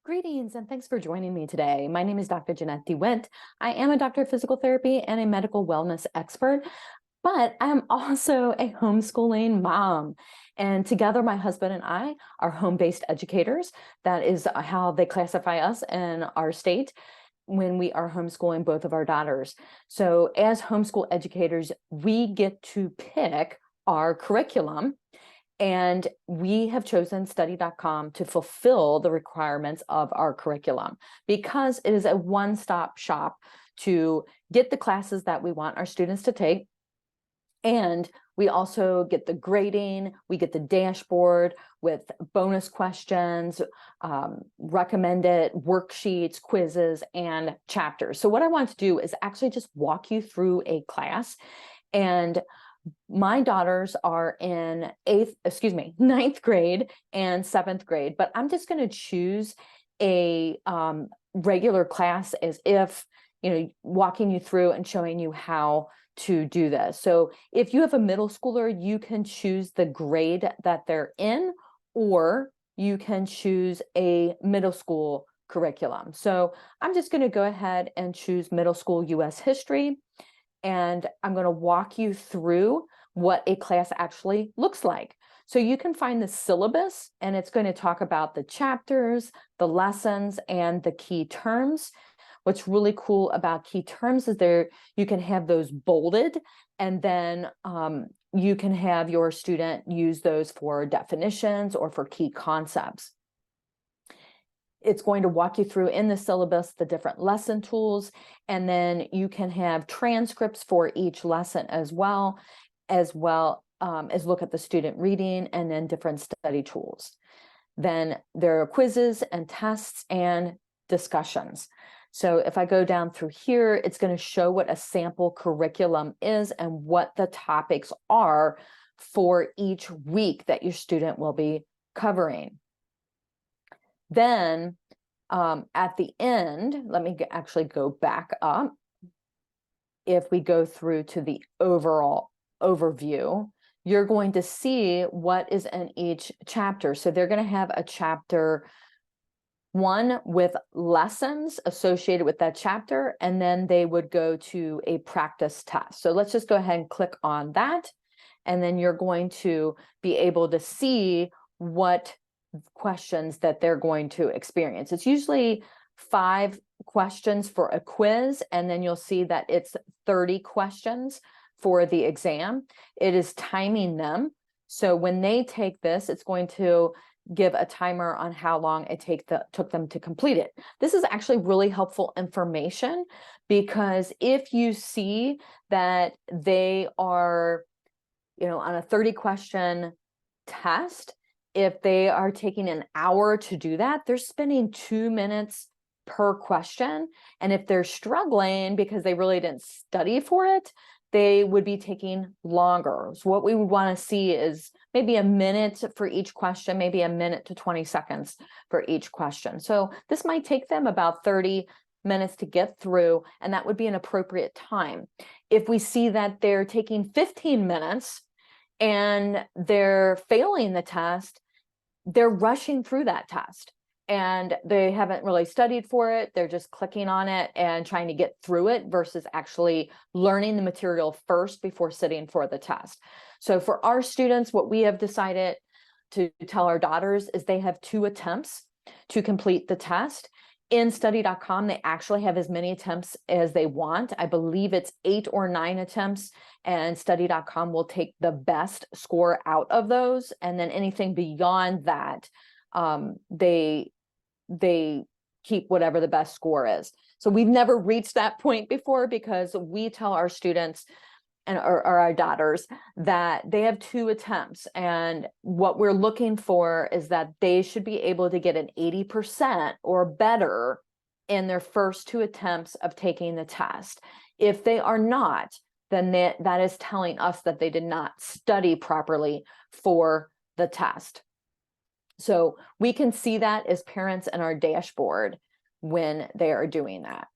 Greetings and thanks for joining me today. My name is Dr. Jeanette DeWint. I am a doctor of physical therapy and a medical wellness expert, but I am also a homeschooling mom. And together, my husband and I are home-based educators. That is how they classify us in our state when we are homeschooling both of our daughters. So as homeschool educators, we get to pick our curriculum. And we have chosen study.com to fulfill the requirements of our curriculum because it is a one-stop shop to get the classes that we want our students to take. And we also get the grading, we get the dashboard with bonus questions, recommended worksheets, quizzes, and chapters. So what I want to do is actually just walk you through a class. And my daughters are in ninth grade and seventh grade, but I'm just going to choose a regular class as if, walking you through and showing you how to do this. So if you have a middle schooler, you can choose the grade that they're in, or you can choose a middle school curriculum. So I'm just going to go ahead and choose middle school US history. And I'm going to walk you through what a class actually looks like. So you can find the syllabus, and it's going to talk about the chapters, the lessons, and the key terms. What's really cool about key terms is you can have those bolded, and then you can have your student use those for definitions or for key concepts. It's going to walk you through in the syllabus the different lesson tools, and then you can have transcripts for each lesson as well as look at the student reading and then different study tools. Then there are quizzes and tests and discussions. So if I go down through here, it's going to show what a sample curriculum is and what the topics are for each week that your student will be covering. Then at the end, let me actually go back up. If we go through to the overall overview, you're going to see what is in each chapter. So they're going to have a chapter 1 with lessons associated with that chapter, and then they would go to a practice test. So let's just go ahead and click on that, and then you're going to be able to see what questions that they're going to experience. It's usually 5 questions for a quiz, and then you'll see that it's 30 questions for the exam. It is timing them. So when they take this, it's going to give a timer on how long it took them to complete it. This is actually really helpful information, because if you see that they are, on a 30 question test, if they are taking an hour to do that, they're spending 2 minutes per question. And if they're struggling because they really didn't study for it, they would be taking longer. So what we would want to see is maybe a minute for each question, maybe a minute to 20 seconds for each question. So this might take them about 30 minutes to get through, and that would be an appropriate time. If we see that they're taking 15 minutes and they're failing the test, they're rushing through that test and they haven't really studied for it. They're just clicking on it and trying to get through it versus actually learning the material first before sitting for the test. So for our students, what we have decided to tell our daughters is they have 2 attempts to complete the test. In study.com, they actually have as many attempts as they want. I believe it's 8 or 9 attempts, and study.com will take the best score out of those. And then anything beyond that, they keep whatever the best score is. So we've never reached that point before, because we tell our students and our daughters that they have 2 attempts, and what we're looking for is that they should be able to get an 80% or better in their first 2 attempts of taking the test. If they are not, then that is telling us that they did not study properly for the test. So we can see that as parents in our dashboard when they are doing that.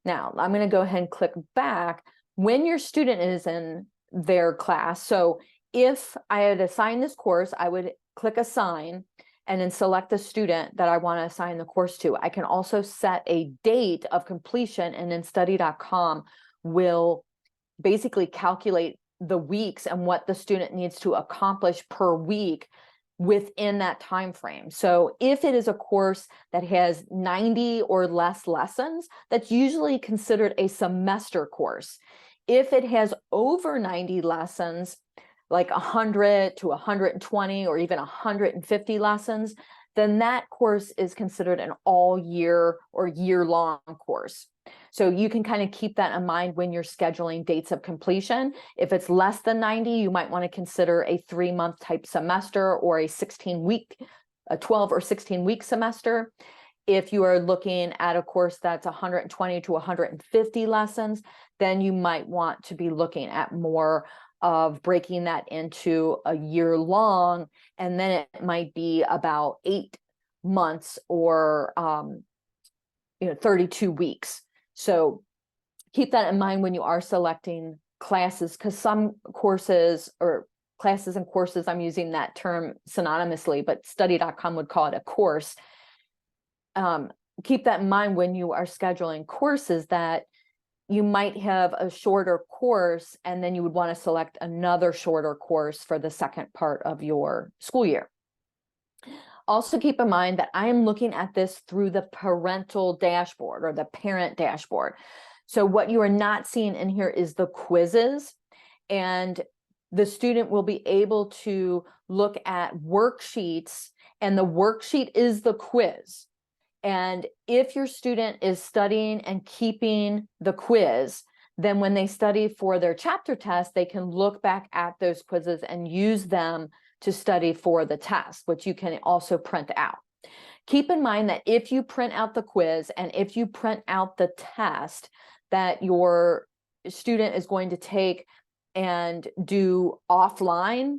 Now, I'm going to go ahead and click back. When your student is in their class, so if I had assigned this course, I would click assign, and then select the student that I want to assign the course to. I can also set a date of completion, and then study.com will basically calculate the weeks and what the student needs to accomplish per week within that time frame. So if it is a course that has 90 or less lessons, that's usually considered a semester course. If it has over 90 lessons, like 100 to 120 or even 150 lessons, then that course is considered an all year or year-long course. So you can kind of keep that in mind when you're scheduling dates of completion. If it's less than 90, you might want to consider a 3-month type semester or a 12 or 16-week semester. If you are looking at a course that's 120 to 150 lessons, then you might want to be looking at more of breaking that into a year long, and then it might be about 8 months or 32 weeks. So keep that in mind when you are selecting classes, because some courses or classes and courses, I'm using that term synonymously, but study.com would call it a course. Keep that in mind when you are scheduling courses, that you might have a shorter course and then you would want to select another shorter course for the second part of your school year. Also keep in mind that I am looking at this through the parental dashboard or the parent dashboard. So what you are not seeing in here is the quizzes, and the student will be able to look at worksheets, and the worksheet is the quiz. And if your student is studying and keeping the quiz, then when they study for their chapter test, they can look back at those quizzes and use them to study for the test, which you can also print out. Keep in mind that if you print out the quiz and if you print out the test that your student is going to take and do offline,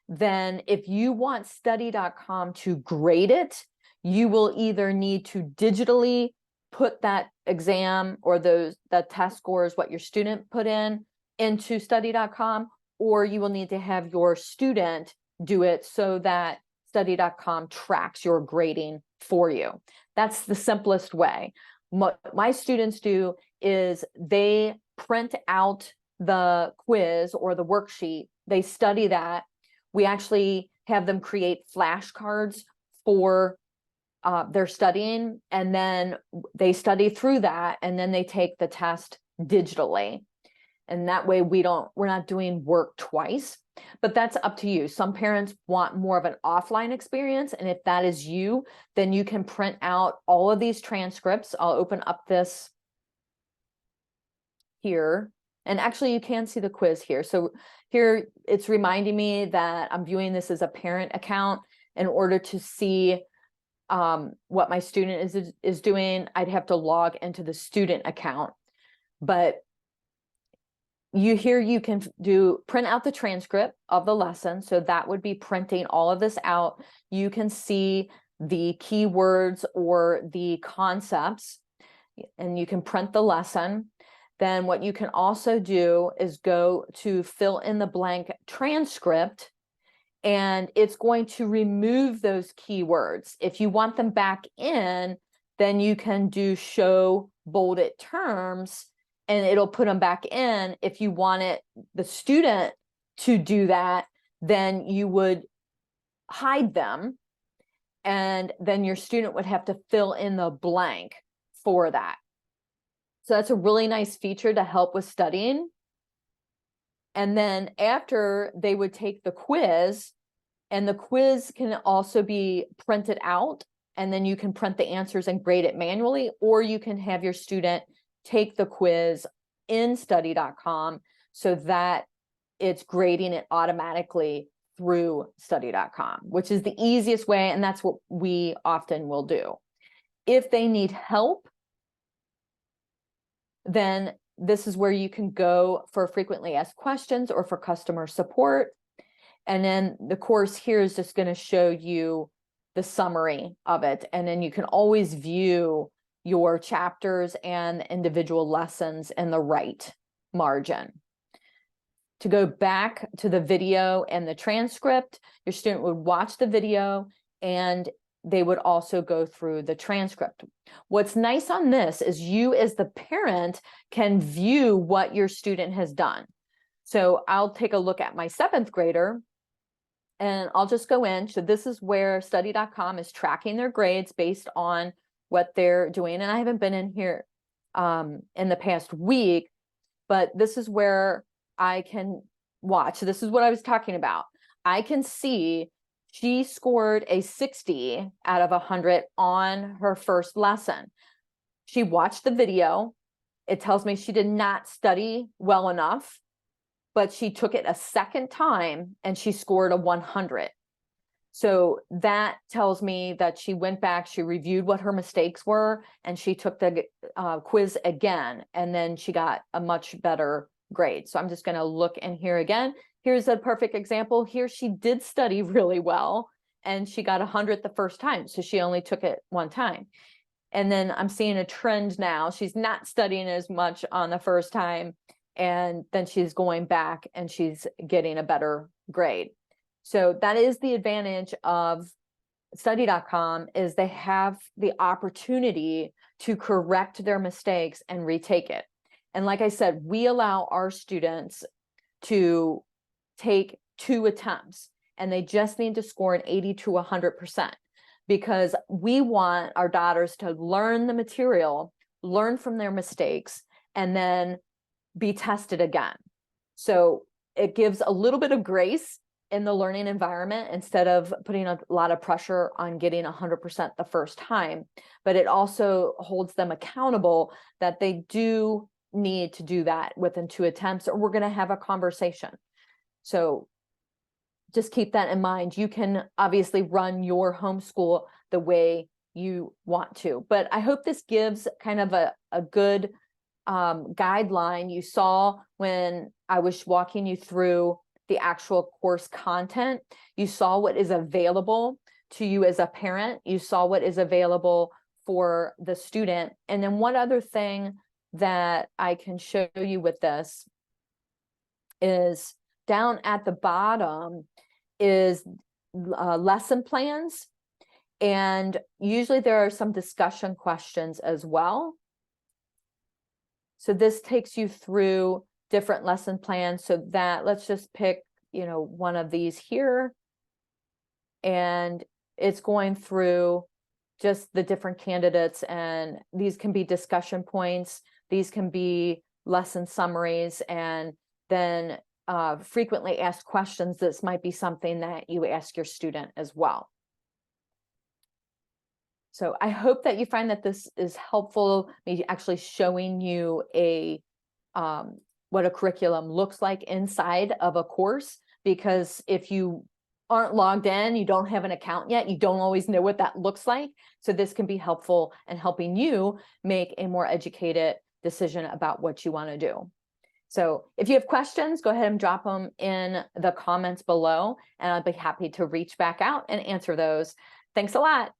then if you want study.com to grade it, you will either need to digitally put that exam or the test scores, what your student put in, into study.com, or you will need to have your student do it so that study.com tracks your grading for you. That's the simplest way. What my students do is they print out the quiz or the worksheet, they study that. We actually have them create flashcards for their studying, and then they study through that, and then they take the test digitally. And that way we're not doing work twice, but that's up to you. Some parents want more of an offline experience, and if that is you, then you can print out all of these transcripts. I'll open up this here, and actually you can see the quiz here. So here it's reminding me that I'm viewing this as a parent account. In order to see what my student is doing, I'd have to log into the student account. But you can print out the transcript of the lesson. So that would be printing all of this out. You can see the keywords or the concepts, and you can print the lesson. Then what you can also do is go to fill in the blank transcript, and it's going to remove those keywords. If you want them back in, then you can do show bolded terms, and it'll put them back in. If you wanted the student to do that, then you would hide them, and then your student would have to fill in the blank for that. So that's a really nice feature to help with studying. And then after, they would take the quiz, and the quiz can also be printed out, and then you can print the answers and grade it manually, or you can have your student take the quiz in study.com so that it's grading it automatically through study.com, which is the easiest way, and that's what we often will do. If they need help, then this is where you can go for frequently asked questions or for customer support. And then the course here is just going to show you the summary of it. And then you can always view your chapters and individual lessons in the right margin. To go back to the video and the transcript, your student would watch the video, and they would also go through the transcript. What's nice on this is you as the parent can view what your student has done. So I'll take a look at my 7th grader, and I'll just go in. So this is where study.com is tracking their grades based on what they're doing. And I haven't been in here in the past week, but this is where I can watch. So this is what I was talking about. I can see she scored a 60 out of 100 on her first lesson. She watched the video. It tells me she did not study well enough, but she took it a second time and she scored a 100. So that tells me that she went back, she reviewed what her mistakes were, and she took the quiz again, and then she got a much better grade. So I'm just going to look in here again. Here's a perfect example. Here she did study really well, and she got 100 the first time. So she only took it one time. And then I'm seeing a trend now. She's not studying as much on the first time, and then she's going back and she's getting a better grade. So that is the advantage of study.com, is they have the opportunity to correct their mistakes and retake it. And like I said, we allow our students to take 2 attempts, and they just need to score an 80 to 100%, because we want our daughters to learn the material, learn from their mistakes, and then be tested again. So it gives a little bit of grace in the learning environment instead of putting a lot of pressure on getting 100% the first time, but it also holds them accountable that they do need to do that within 2 attempts, or we're going to have a conversation. So just keep that in mind. You can obviously run your homeschool the way you want to, but I hope this gives kind of a good guideline. You saw when I was walking you through the actual course content, you saw what is available to you as a parent, you saw what is available for the student. And then one other thing that I can show you with this is down at the bottom is lesson plans. And usually there are some discussion questions as well. So this takes you through different lesson plans. So that, let's just pick, one of these here. And it's going through just the different candidates, and these can be discussion points. These can be lesson summaries, and then frequently asked questions. This might be something that you ask your student as well. So I hope that you find that this is helpful, maybe actually showing you what a curriculum looks like inside of a course, because if you aren't logged in, you don't have an account yet, you don't always know what that looks like. So this can be helpful in helping you make a more educated decision about what you want to do. So if you have questions, go ahead and drop them in the comments below, and I'll be happy to reach back out and answer those. Thanks a lot.